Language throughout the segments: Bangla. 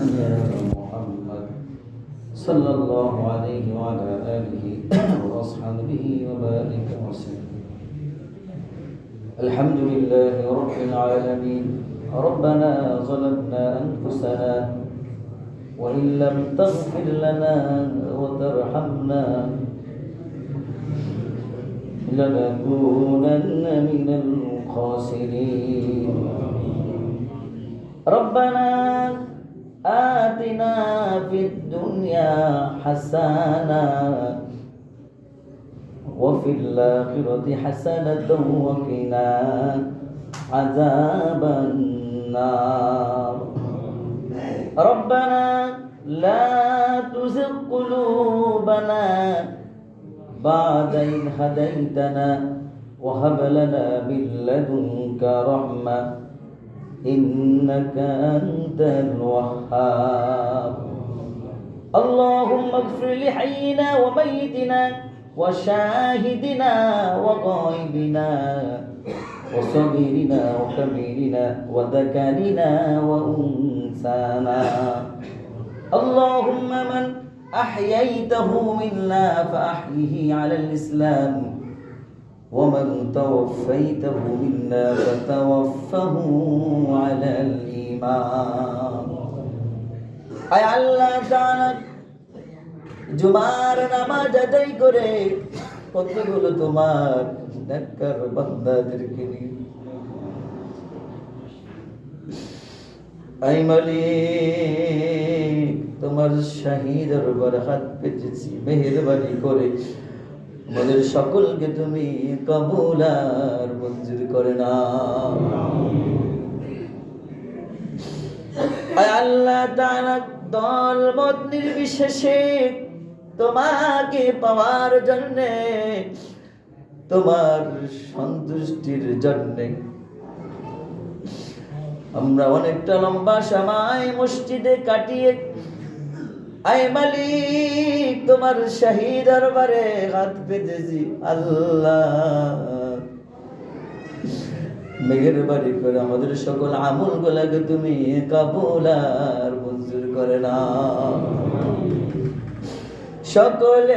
نبينا محمد صلى الله عليه وعلى آله وأصحابه وبارك وسلم. الحمد لله رب العالمين. ربنا ظلمنا أنفسنا وإن لم تغفر لنا وترحمنا لنكونن من الخاسرين. ربنا آتنا في الدنيا حسنة وفي الآخرة حسنة وقنا عذاب النار. ربنا لا تزغ قلوبنا بعد إذ هديتنا وهب لنا من لدنك رحمة إنك أنت الوهاب. اللهم اغفر لحينا وميتنا وشاهدنا وغائبنا وصغيرنا وكبيرنا وذكرنا وأنثانا. اللهم من أحييته منا فأحيه على الإسلام ومن توفيته منا فتوفه على الإيمان. আয় আল্লাহ তাআলা জুমার নামাজ আদায় করে কতগুলো তোমার নেককার বান্দাদেরকে নিয়ে আয় মালিক তোমার শাহী দরবারে হাত পেতেছি, মেহেরবানি করে আমাদের সকলকে তুমি কবুল আর মঞ্জুর করে নাও। আয় আল্লাহ তাআলা দল মত নির্বিশেষে তোমাকে পাওয়ার জন্য, তোমার সন্তুষ্টির জন্য আমরা অনেকটা লম্বা সময় মসজিদে কাটিয়ে আয় মালিক তোমার শাহী দরবারে হাত পেতেছি। আল্লাহ মেহেরবানি করে আমাদের সকল আমলগুলোকে তুমি কবুল আর মঞ্জুর করে নাও। সকলেরই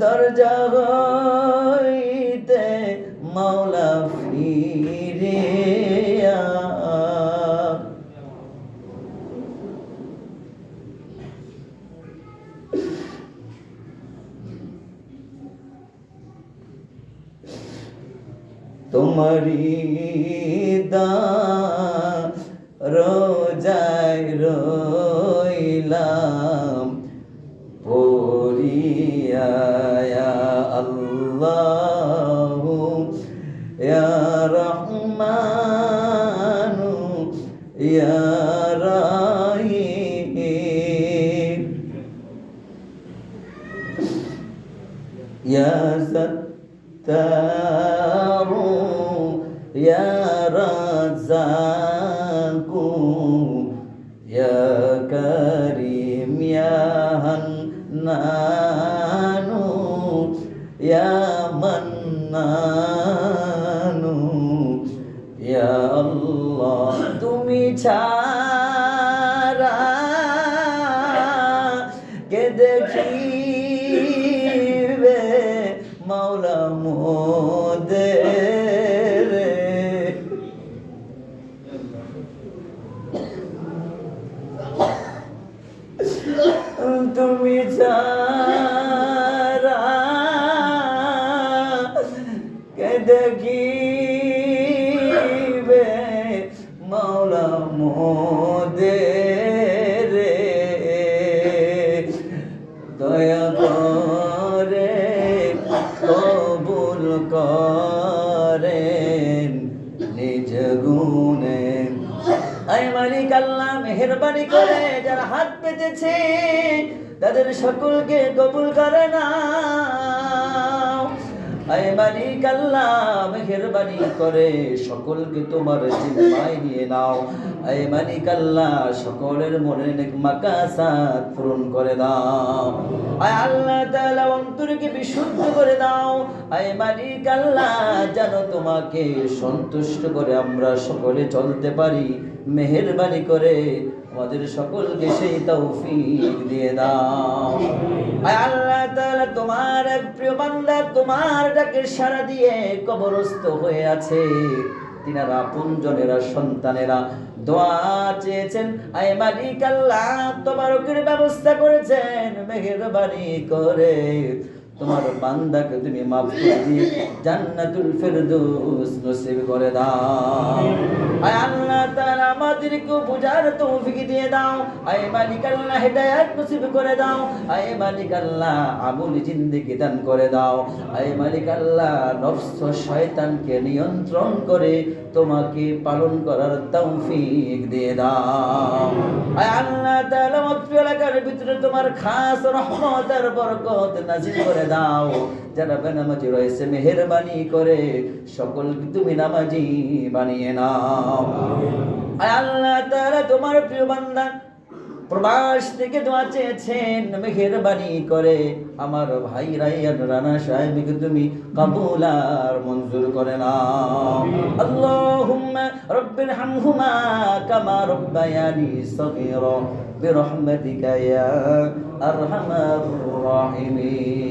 দরজা হইতে মাওলা ফিরে তোমারি রোজায় রইলাম পড়িয়া আল্লাহু ইয়া রহমানু ইয়া রাহিম ইয়া সত্তারু ইয়া রাজ্জাকু ইয়া কারীম ইয়া হান্নানু ইয়া মান্নানু ইয়া আল্লাহ। তুমি ছাড়া কে দেখিবে মাওলা মোদের, তুমি ছাড়া কে দেখিবে মাওলা মোদের, দয়া করে কবুল করেন নিজ গুণে। আয় মালিক আল্লাহ মেহেরবানি করে যারা হাত পেতেছে তাদের সকলকে কবুল করে নাও। আয় মালিক আল্লাহ মেহেরবানি করে সকলকে তোমার জিম্মায় নিয়ে নাও। আয় মালিক আল্লাহ সকলের মনের নেক মাকাসাত পূরণ করে দাও। আয় আল্লাহ তাআলা অন্তরকে বিশুদ্ধ করে দাও। আয় মালিক আল্লাহ যেন তোমাকে সন্তুষ্ট করে আমরা সকলে চলতে পারি, মেহেরবানি করে আমাদের সকলকে সেই তৌফিক দিয়ে দাও। আয় আল্লাহ তাআলা তোমার এক প্রিয় বান্দা তোমার ডাকে সাড়া দিয়ে কবরস্থ হয়ে আছে, তিনারা আপনজনেরা সন্তানেরা দোয়া চেয়েছেন। আয় মালিক আল্লাহ তবারকের ব্যবস্থা করেছেন, মেহেরবানি করে তোমার বান্দাকে তুমি মাফ করে দিয়ে জান্নাতুল ফেরদৌস নসিব করে দাও। আয় আল্লাহ তাআলা আমাদেরকে বুঝার তৌফিক দিয়ে দাও। আয় মালিক আল্লাহ হেদায়েত নসিব করে দাও। আয় মালিক আল্লাহ আমল জিন্দেগি দান করে দাও। আয় মালিক আল্লাহ নফস ও শয়তানকে নিয়ন্ত্রণ করে তোমাকে পালন করার তৌফিক দিয়ে দাও। আয় আল্লাহ তাআলা অত্র এলাকার ভিতরে তোমার খাস রহমত আর বরকত নাযিল করে দাও। যারা বেনামাজি রয়েছে মেহেরবানি করে সকলকে তুমি নামাজি বানিয়ে নাও। আয় আল্লাহ তাআলা তোমার প্রিয় বান্দা প্রবাস থেকে দোয়া চেয়েছেন, মেহেরবানি করে আমার ভাই রাইয়ান রানা সাহেবকে তুমি কবুল আর মঞ্জুর করে নাও। আল্লাহুম্মা রব্বির হামহুমা কামা রব্বায়ানি সগীরা বিরহমাতিকা ইয়া আরহামার রাহিমিন।